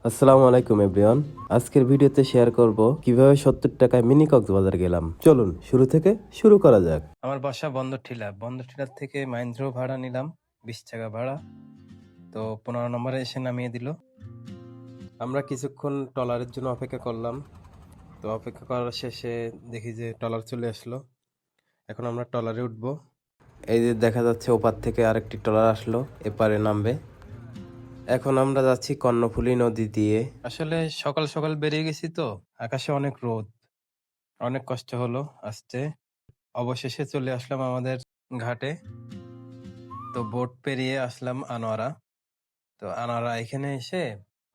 আসসালামু আলাইকুম এভরিওয়ান। আজকের ভিডিওতে শেয়ার করব কিভাবে 70 টাকায় মিনি কক্সবাজার গেলাম। চলুন শুরু থেকে শুরু করা যাক। আমার বাসা বন্দরটিলার থেকে মাইন্দ্র ভাড়া নিলাম 20 টাকা ভাড়া। তো 15 নম্বরে এসে নামিয়ে দিল। আমরা কিছুক্ষণ ট্রলারের জন্য অপেক্ষা করলাম। তো অপেক্ষা করার শেষে দেখি যে ট্রলার চলে আসলো। এখন আমরা ট্রলারে উঠবো। এই যে দেখা যাচ্ছে ওপার থেকে আরেকটি ট্রলার আসলো, এপারে নামবে। এখন আমরা যাচ্ছি কর্ণফুলী নদী দিয়ে। আসলে সকাল সকাল বেরিয়ে গেছি তো, আকাশে অনেক রোদ, অনেক কষ্ট হলো আসতে। অবশেষে চলে আসলাম আমাদের ঘাটে। তো বোট পেরিয়ে আসলাম আনোয়ারা। তো আনোয়ারা এখানে এসে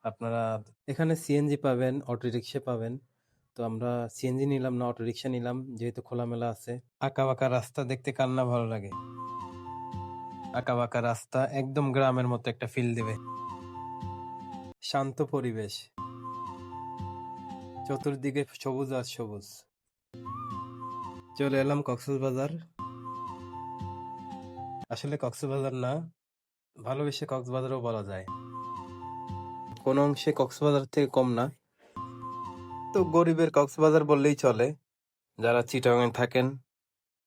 আপনারা এখানে সিএনজি পাবেন, অটো রিক্সা পাবেন। তো আমরা সিএনজি নিলাম না, অটো রিক্সা নিলাম, যেহেতু খোলামেলা আছে। আঁকা বাঁকা রাস্তা দেখতে কার না ভালো লাগে। আঁকা বাঁকা রাস্তা একদম গ্রামের মতো একটা ফিল দেবে। শান্ত পরিবেশ, চতুর্দিকে সবুজ আর সবুজ। চলে এলাম কক্সবাজার। আসলে কক্সবাজার না, ভালোবেসে কক্সবাজারও বলা যায়। কোন অংশে কক্সবাজার থেকে কম না। তো গরিবের কক্সবাজার বললেই চলে। যারা চিটাগাং থাকেন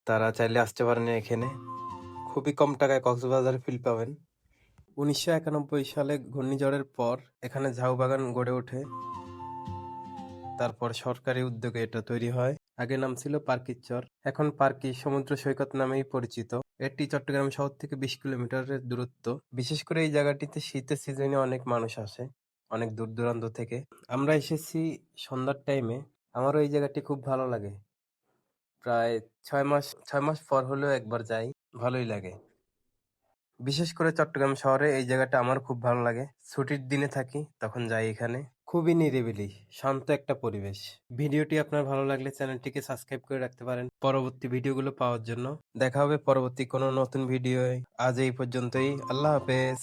তারা চাইলে আসতে পারেন এখানে। খুবই কম টাকায় কক্সবাজার ফিল পাবেন। 1991 সালে ঘূর্ণিঝড়ের পর এখানে ঝাউ বাগান গড়ে ওঠে। তারপর সরকারি উদ্যোগে এটা তৈরি হয়। আগে নাম ছিল পার্কির চর, এখন পার্কি সমুদ্র সৈকত নামেই পরিচিত। এটি চট্টগ্রাম শহর থেকে 20 কিলোমিটারের দূরত্ব। বিশেষ করে এই জায়গাটিতে শীতের সিজনে অনেক মানুষ আসে, অনেক দূর দূরান্ত থেকে। আমরা এসেছি সন্ধ্যার টাইমে। আমারও এই জায়গাটি খুব ভালো লাগে। প্রায় 6 মাস পর হলেও একবার যাই, ভালোই লাগে। বিশেষ করে চট্টগ্রাম শহরে এই জায়গাটা আমার খুব ভালো লাগে। ছুটির দিনে থাকি, তখন যাই এখানে। খুবই নিরিবিলি, শান্ত একটা পরিবেশ। ভিডিওটি আপনার ভালো লাগলে চ্যানেলটিকে সাবস্ক্রাইব করে রাখতে পারেন পরবর্তী ভিডিওগুলো পাওয়ার জন্য। দেখা হবে পরবর্তী কোনো নতুন ভিডিওয়। আজ এই পর্যন্তই। আল্লাহ হাফেজ।